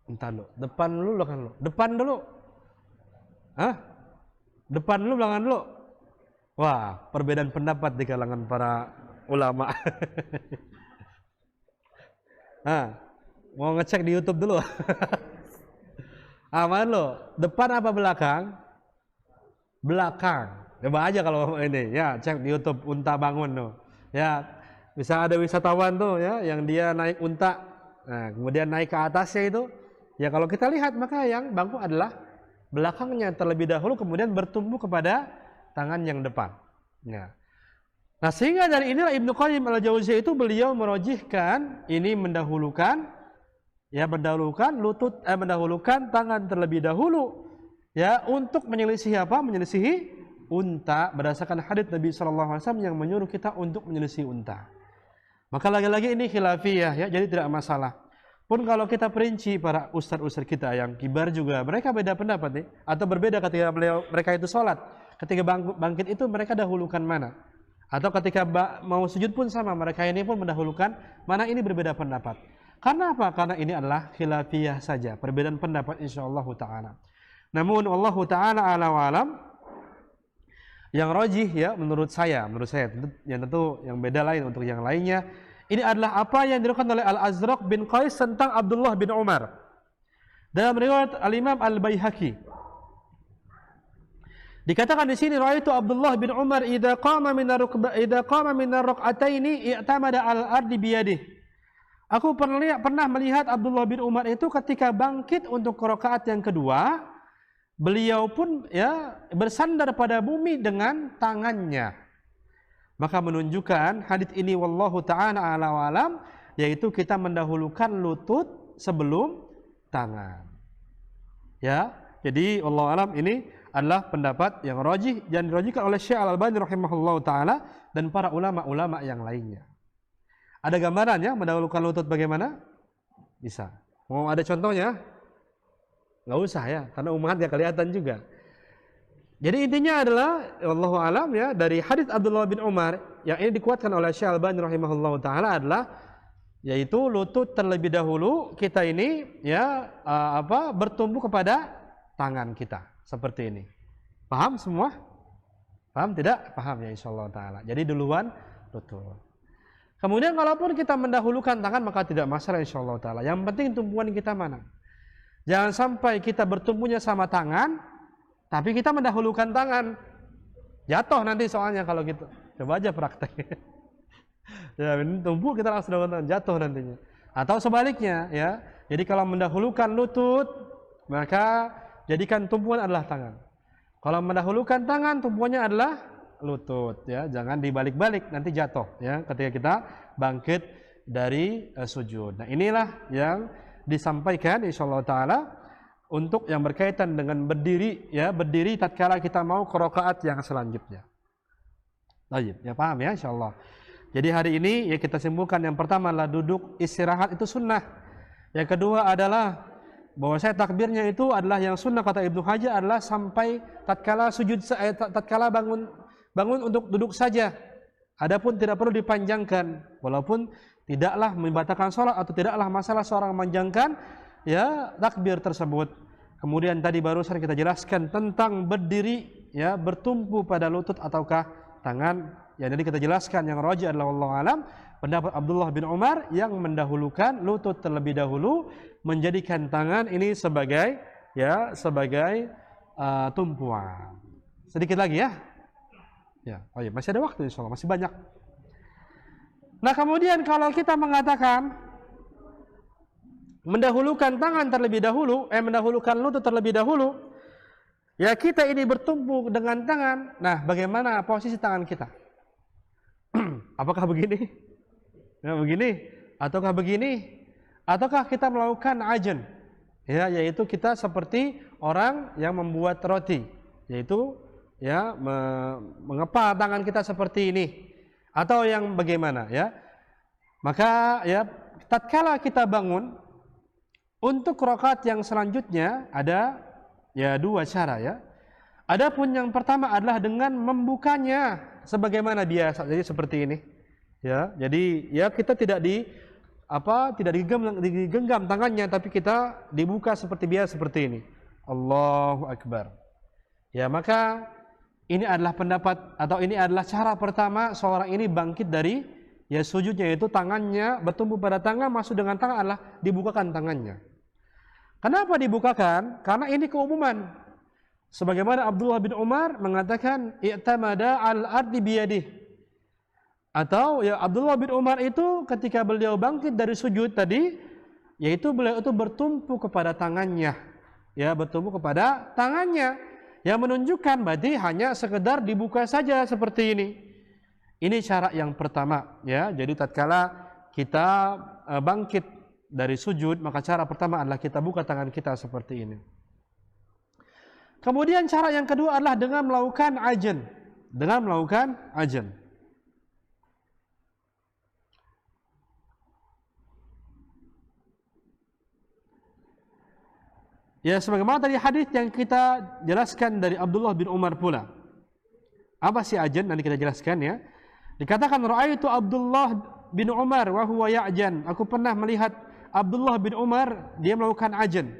Entar dulu, depan dulu, belakang dulu. Depan dulu. Hah? Depan dulu, belakang dulu. Wah, perbedaan pendapat di kalangan para ulama. Mau ngecek di YouTube dulu. Mana lo? Depan apa belakang? Belakang. Coba aja kalau ini, ya cek di YouTube unta bangun tuh. Ya, bisa ada wisatawan tuh ya, yang dia naik unta. Nah, kemudian naik ke atasnya itu. Ya kalau kita lihat maka yang bangku adalah belakangnya terlebih dahulu kemudian bertumpu kepada tangan yang depan. Nah sehingga dari inilah Ibnu Qayyim Al-Jauziyah itu beliau merojihkan ini mendahulukan tangan terlebih dahulu ya untuk menyelisihi apa? Menyelisihi unta berdasarkan hadits Nabi sallallahu alaihi wasallam yang menyuruh kita untuk menyelisihi unta. Maka lagi-lagi ini khilafiyah ya, jadi tidak masalah. Pun kalau kita perinci para ustadz-ustadz kita yang kibar juga, mereka beda pendapat nih, atau berbeda ketika mereka itu sholat. Ketika bangkit itu mereka dahulukan mana? Atau ketika mau sujud pun sama, mereka ini pun mendahulukan mana, ini berbeda pendapat. Karena apa? Karena ini adalah khilafiyah saja, perbedaan pendapat insyaallah ta'ala. Namun Allah ta'ala ala wa alam, yang rajih ya menurut saya tentu yang beda lain untuk yang lainnya. Ini adalah apa yang dilakukan oleh Al-Azraq bin Qais tentang Abdullah bin Umar. Dalam riwayat Al-Imam Al-Baihaqi dikatakan di sini, ra'aitu Abdullah bin Umar idza qama min ar-rak'ataini i'tamada al-ardi biyadihi. Aku pernah melihat Abdullah bin Umar itu ketika bangkit untuk rakaat yang kedua, beliau pun ya bersandar pada bumi dengan tangannya. Maka menunjukkan hadits ini wallahu ta'ala ala wa alam, yaitu kita mendahulukan lutut sebelum tangan. Ya, jadi wallahu alam ini adalah pendapat yang rajih dan dirajihkan oleh Syekh Al-Albani rahimahullahu taala dan para ulama-ulama yang lainnya. Ada gambarannya mendahulukan lutut bagaimana? Bisa. Mau ada contohnya? Nggak usah ya, karena umat nggak kelihatan juga. Jadi intinya adalah wallahu alam ya, dari hadits Abdullah bin Umar yang ini dikuatkan oleh Syekh Al-Albani rahimahullahu taala adalah yaitu lutut terlebih dahulu kita ini ya bertumbuh kepada tangan kita seperti ini. Paham semua? Paham tidak? Paham ya insyaallah taala. Jadi duluan lutut. Kemudian kalaupun kita mendahulukan tangan maka tidak masalah insyaallah taala. Yang penting tumpuan kita mana? Jangan sampai kita bertumbuhnya sama tangan tapi kita mendahulukan tangan. Jatuh nanti soalnya kalau gitu. Coba aja praktek. Ya, ini tumbuh kita langsung dahulukan tangan, jatuh nantinya. Atau sebaliknya ya. Jadi kalau mendahulukan lutut, maka jadikan tumpuan adalah tangan. Kalau mendahulukan tangan, tumpuannya adalah lutut ya. Jangan dibalik-balik, nanti jatuh ya ketika kita bangkit dari sujud. Nah, inilah yang disampaikan insyaallah taala untuk yang berkaitan dengan berdiri ya, berdiri tatkala kita mau ke rakaat yang selanjutnya. Baik, ya paham ya insyaallah. Jadi hari ini ya kita simpulkan, yang pertama adalah duduk istirahat itu sunnah. Yang kedua adalah bahwa saya takbirnya itu adalah yang sunnah kata Ibnu Hajar adalah sampai tatkala sujud tatkala bangun untuk duduk saja. Adapun tidak perlu dipanjangkan, walaupun tidaklah membatalkan sholat atau tidaklah masalah seorang memanjangkan ya takbir tersebut. Kemudian tadi barusan kita jelaskan tentang berdiri ya, bertumpu pada lutut ataukah tangan. Ya, jadi kita jelaskan yang rajih adalah wallahu alam pendapat Abdullah bin Umar yang mendahulukan lutut terlebih dahulu, menjadikan tangan ini sebagai tumpuan. Sedikit lagi ya. Ya, oh ya, masih ada waktu insyaallah, masih banyak. Nah, kemudian kalau kita mengatakan mendahulukan tangan terlebih dahulu, mendahulukan lutut terlebih dahulu, ya kita ini bertumpu dengan tangan. Nah, bagaimana posisi tangan kita? Apakah begini? Ya, begini? Ataukah begini? Ataukah kita melakukan ajen? Ya, yaitu kita seperti orang yang membuat roti, yaitu ya mengepal tangan kita seperti ini, atau yang bagaimana ya? Maka ya tatkala kita bangun untuk rakaat yang selanjutnya ada ya dua cara ya. Adapun yang pertama adalah dengan membukanya sebagaimana biasa. Jadi seperti ini. Ya, jadi ya kita tidak digenggam tangannya, tapi kita dibuka seperti biasa seperti ini. Allahu Akbar. Ya, maka ini adalah pendapat atau ini adalah cara pertama seorang ini bangkit dari ya sujudnya, yaitu tangannya bertumpu pada tangan, masuk dengan tangan adalah dibukakan tangannya. Kenapa dibukakan? Karena ini keumuman. Sebagaimana Abdullah bin Umar mengatakan i'tamada al-ardi biyadihi. Atau ya Abdullah bin Umar itu ketika beliau bangkit dari sujud tadi, yaitu beliau itu bertumpu kepada tangannya. Ya, bertumpu kepada tangannya. Yang menunjukkan berarti hanya sekedar dibuka saja seperti ini. Ini cara yang pertama ya. Jadi tatkala kita bangkit dari sujud, maka cara pertama adalah kita buka tangan kita seperti ini. Kemudian cara yang kedua adalah dengan melakukan ajen. Dengan melakukan ajen. Ya, sebagaimana tadi hadis yang kita jelaskan dari Abdullah bin Umar pula. Apa sih ajan? Nanti kita jelaskan ya. Dikatakan ra'aitu Abdullah bin Umar wa huwa ya'jan. Aku pernah melihat Abdullah bin Umar dia melakukan ajan.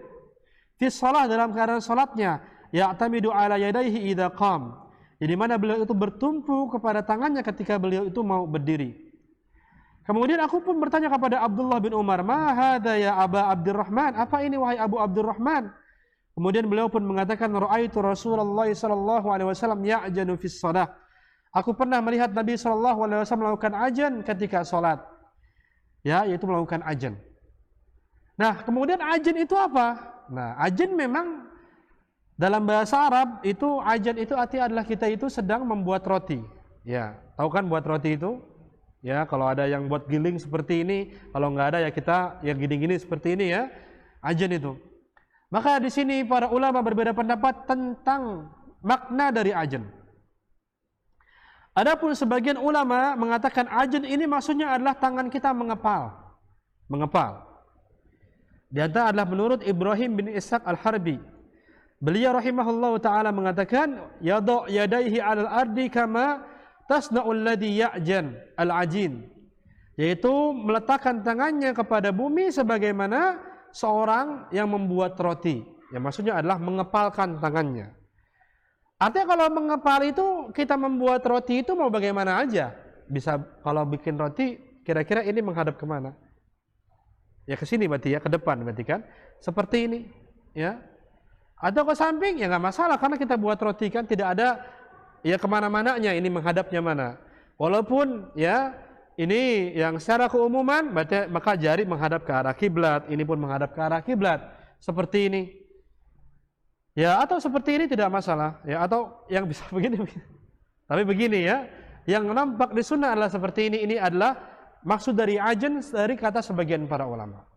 Fi shalah, dalam keadaan salatnya, ya'tamidu ala yadayhi idza qam. Jadi mana beliau itu bertumpu kepada tangannya ketika beliau itu mau berdiri. Kemudian aku pun bertanya kepada Abdullah bin Umar, "Ma hadza ya Aba Abdurrahman?" Apa ini wahai Abu Abdurrahman? Kemudian beliau pun mengatakan, "Ra'aitu Rasulullah sallallahu alaihi wasallam ya'janu fis shalah." Aku pernah melihat Nabi sallallahu alaihi wasallam melakukan ajan ketika salat. Ya, yaitu melakukan ajan. Nah, kemudian ajan itu apa? Nah, ajan memang dalam bahasa Arab itu ajan itu artinya adalah kita itu sedang membuat roti. Ya, tahu kan buat roti itu? Ya, kalau ada yang buat giling seperti ini, kalau nggak ada ya kita yang gini-gini seperti ini ya, ajan itu. Maka di sini para ulama berbeda pendapat tentang makna dari ajan. Adapun sebagian ulama mengatakan ajan ini maksudnya adalah tangan kita mengepal. Mengepal. Di antara adalah menurut Ibrahim bin Ishaq Al-Harbi. Beliau rahimahullahu taala mengatakan, "Yadha yadayhi 'alal ardi kama tasna'ul ladzi ya'jan al-ajin." Yaitu meletakkan tangannya kepada bumi sebagaimana seorang yang membuat roti. Ya, maksudnya adalah mengepalkan tangannya. Artinya kalau mengepal itu kita membuat roti itu mau bagaimana aja. Bisa kalau bikin roti kira-kira ini menghadap kemana? Ya ke sini berarti ya, ke depan berarti kan. Seperti ini, ya. Atau ke samping ya nggak masalah karena kita buat roti kan tidak ada ya kemana-mananya ini menghadapnya mana. Walaupun ya ini yang secara keumuman berarti maka jari menghadap ke arah kiblat, ini pun menghadap ke arah kiblat seperti ini. Ya atau seperti ini tidak masalah ya, atau yang bisa begini. Tapi begini ya, yang nampak di sunnah adalah seperti ini. Ini adalah maksud dari ajan dari kata sebagian para ulama.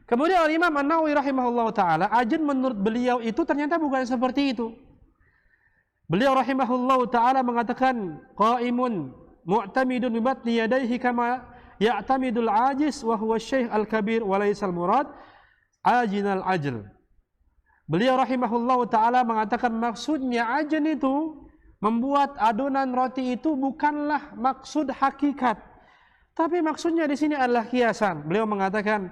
Kemudian Imam An-Nawawi rahimahullah taala, ajan menurut beliau itu ternyata bukan seperti itu. Beliau rahimahullah taala mengatakan qaimun mu'tamidun bi batni yadayhi kama ya'tamidul ajiz wa huwa syekh al-kabir wa laysal murad ajinal ajl. Beliau rahimahullah ta'ala mengatakan maksudnya ajan itu membuat adonan roti itu bukanlah maksud hakikat, tapi maksudnya di sini adalah kiasan. Beliau mengatakan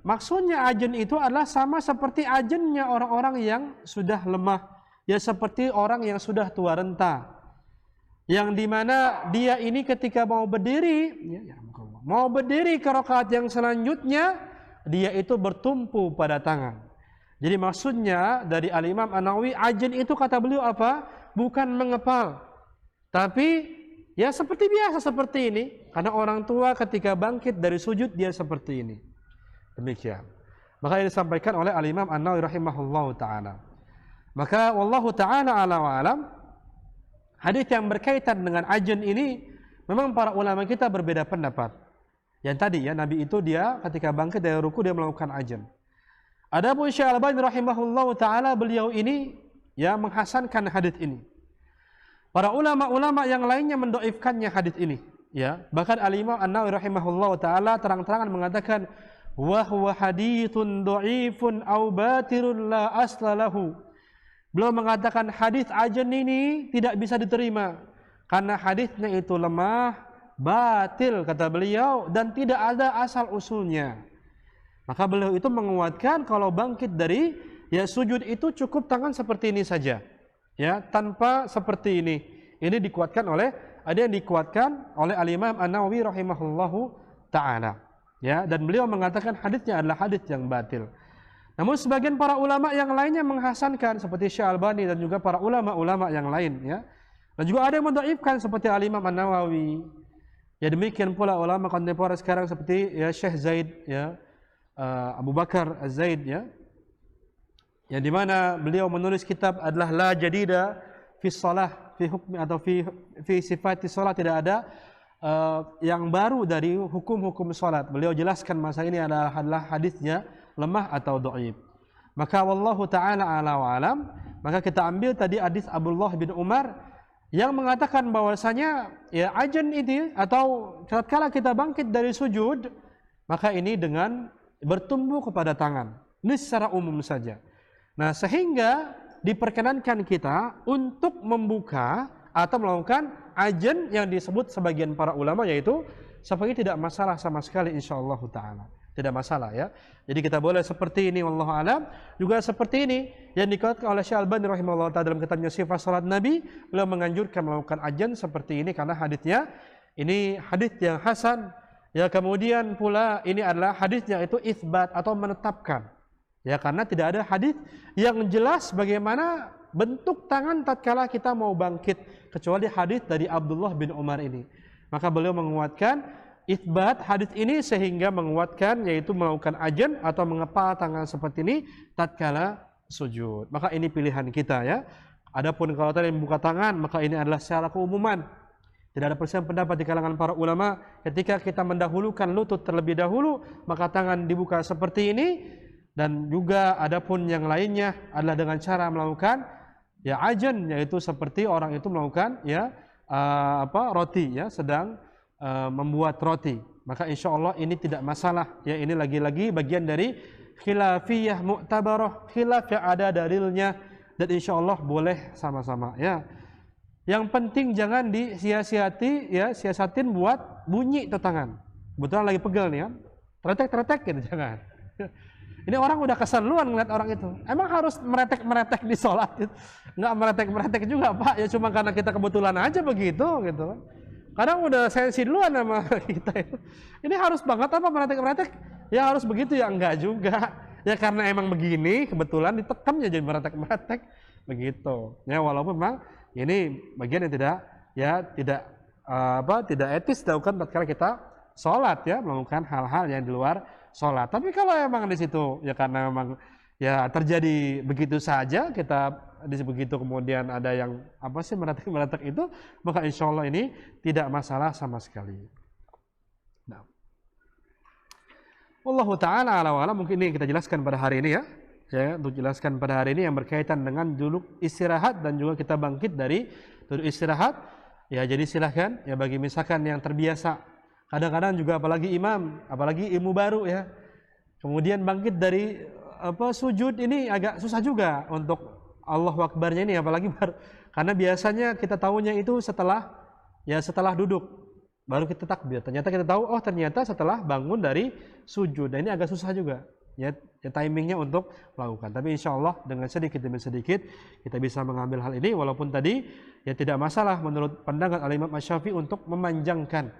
maksudnya ajan itu adalah sama seperti ajannya orang-orang yang sudah lemah, ya seperti orang yang sudah tua renta, yang dimana dia ini ketika mau berdiri ke rakaat yang selanjutnya dia itu bertumpu pada tangan. Jadi maksudnya dari Al-Imam An-Nawawi, ajan itu kata beliau apa? Bukan mengepal, tapi ya seperti biasa seperti ini. Karena orang tua ketika bangkit dari sujud dia seperti ini. Demikian. Maka ini disampaikan oleh Al-Imam An-Nawawi rahimahullahu ta'ala. Maka wallahu ta'ala ala wa alam, hadis yang berkaitan dengan ajan ini memang para ulama kita berbeda pendapat. Yang tadi ya, Nabi itu dia ketika bangkit dari ruku dia melakukan ajan. Adapun Syekh Al-Albani rahimahullahu taala, beliau ini ya menghasankan hadis ini. Para ulama-ulama yang lainnya mendoifkannya hadis ini, ya. Bahkan Al-Imam An-Nawawi rahimahullahu taala terang-terangan mengatakan wa huwa haditsun dhaifun aw batirun la asla lahu. Beliau mengatakan hadis ajan ini tidak bisa diterima karena hadisnya itu lemah, batil kata beliau, dan tidak ada asal usulnya. Maka beliau itu menguatkan kalau bangkit dari ya sujud itu cukup tangan seperti ini saja, ya, tanpa seperti ini. Ini dikuatkan oleh, ada yang dikuatkan oleh Al-Imam An-Nawawi rahimahullahu taala, ya, dan beliau mengatakan hadisnya adalah hadis yang batil. Namun sebagian para ulama yang lainnya menghasankan seperti Syekh Al-Albani dan juga para ulama-ulama yang lain, ya. Dan juga ada yang mendhaifkan seperti Al-Imam An-Nawawi. Ya demikian pula ulama kontemporer sekarang seperti ya Syekh Zaid, ya, Abu Bakar Az-Zaid, ya, yang dimana beliau menulis kitab adalah La Jadida fi Shalah fi hukmi atau fi sifati shalah, tidak ada yang baru dari hukum-hukum salat. Beliau jelaskan masa ini adalah hadisnya lemah atau dhaif. Maka wallahu taala ala wa alam, maka kita ambil tadi hadis Abdullah bin Umar yang mengatakan bahwasanya ya ajan ini atau tatkala kita bangkit dari sujud, maka ini dengan bertumbuh kepada tangan. Ini secara umum saja. Nah, sehingga diperkenankan kita untuk membuka atau melakukan ajen yang disebut sebagian para ulama, yaitu seperti tidak masalah sama sekali insyaallah ta'ala. Tidak masalah ya. Jadi kita boleh seperti ini, wallahu alam. Juga seperti ini yang dikatakan oleh Syekh Albani rahimahullah ta'ala dalam kitabnya Sifat Salat Nabi, beliau menganjurkan melakukan ajen seperti ini karena hadisnya ini hadis yang hasan. Ya, kemudian pula ini adalah hadisnya itu itsbat atau menetapkan. Ya, karena tidak ada hadis yang jelas bagaimana bentuk tangan tatkala kita mau bangkit kecuali hadis dari Abdullah bin Umar ini. Maka beliau menguatkan itsbat hadis ini sehingga menguatkan yaitu melakukan ajen atau mengepal tangan seperti ini tatkala sujud. Maka ini pilihan kita ya. Adapun kalau tadi membuka tangan, maka ini adalah secara keumuman. Tidak ada perselisihan pendapat di kalangan para ulama ketika kita mendahulukan lutut terlebih dahulu, maka tangan dibuka seperti ini. Dan juga adapun yang lainnya adalah dengan cara melakukan ya ajen, yaitu seperti orang itu melakukan ya roti ya, sedang membuat roti. Maka insya Allah ini tidak masalah ya, ini lagi-lagi bagian dari khilafiyah mu'tabarah, khilaf yang ada dalilnya, dan insya Allah boleh sama-sama ya. Yang penting jangan siasatin buat bunyi tangan. Kebetulan lagi pegel nih ya, tretek-tretek gitu, jangan. Ini orang udah keseluan ngeliat orang itu. Emang harus meretek-meretek di sholat gitu? Nggak meretek-meretek juga Pak, ya cuma karena kita kebetulan aja begitu gitu. Kadang udah sensi duluan sama kita itu. Ini harus banget apa meretek-meretek? Ya harus begitu ya, enggak juga. Ya karena emang begini, kebetulan ditekan ya jadi meretek-meretek begitu. Ya walaupun memang ini bagian yang tidak etis dilakukan tatkala kita sholat ya, melakukan hal-hal yang di luar sholat. Tapi kalau emang di situ ya karena memang ya terjadi begitu saja, kita begitu kemudian ada yang meretek itu, maka insya Allah ini tidak masalah sama sekali. Nah, Wallahu ta'ala ala wa'ala, mungkin ini kita jelaskan pada hari ini ya. Ya, untuk jelaskan pada hari ini yang berkaitan dengan duduk istirahat dan juga kita bangkit dari duduk istirahat. Ya, jadi silahkan ya bagi misalkan yang terbiasa, kadang-kadang juga apalagi imam, apalagi ilmu baru ya, kemudian bangkit dari sujud ini agak susah juga untuk Allahu Akbarnya ini, apalagi baru, karena biasanya kita tahunya itu setelah duduk baru kita takbir. Ternyata kita tahu ternyata setelah bangun dari sujud. Dan ini agak susah juga ya timingnya untuk melakukan. Tapi insya Allah dengan sedikit demi sedikit kita bisa mengambil hal ini, walaupun tadi ya tidak masalah menurut pandangan Al-Imam Asy-Syafi'i untuk memanjangkan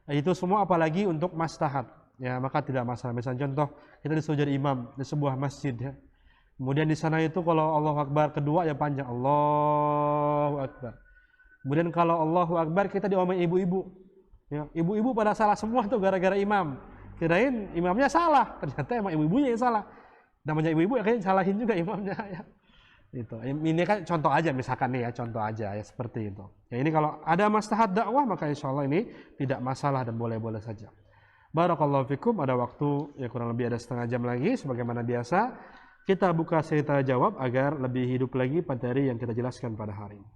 itu semua, apalagi untuk maslahat ya, maka tidak masalah. Misalnya contoh kita di sujud imam di sebuah masjid ya, kemudian di sana itu kalau Allahu Akbar kedua ya panjang Allahu Akbar, kemudian kalau Allahu Akbar kita diomongin ibu-ibu ya, ibu-ibu pada salah semua tuh gara-gara imam, kirain imamnya salah, ternyata emang ibu-ibunya yang salah. Namanya ibu-ibu akhirnya salahin juga imamnya ya. Itu. Ini kan contoh aja, misalkan nih ya, contoh aja ya seperti itu. Ya ini kalau ada maslahat dakwah maka insya Allah ini tidak masalah dan boleh-boleh saja. Barakallahu fikum, ada waktu ya kurang lebih ada setengah jam lagi. Sebagaimana biasa kita buka cerita jawab agar lebih hidup lagi materi yang kita jelaskan pada hari ini.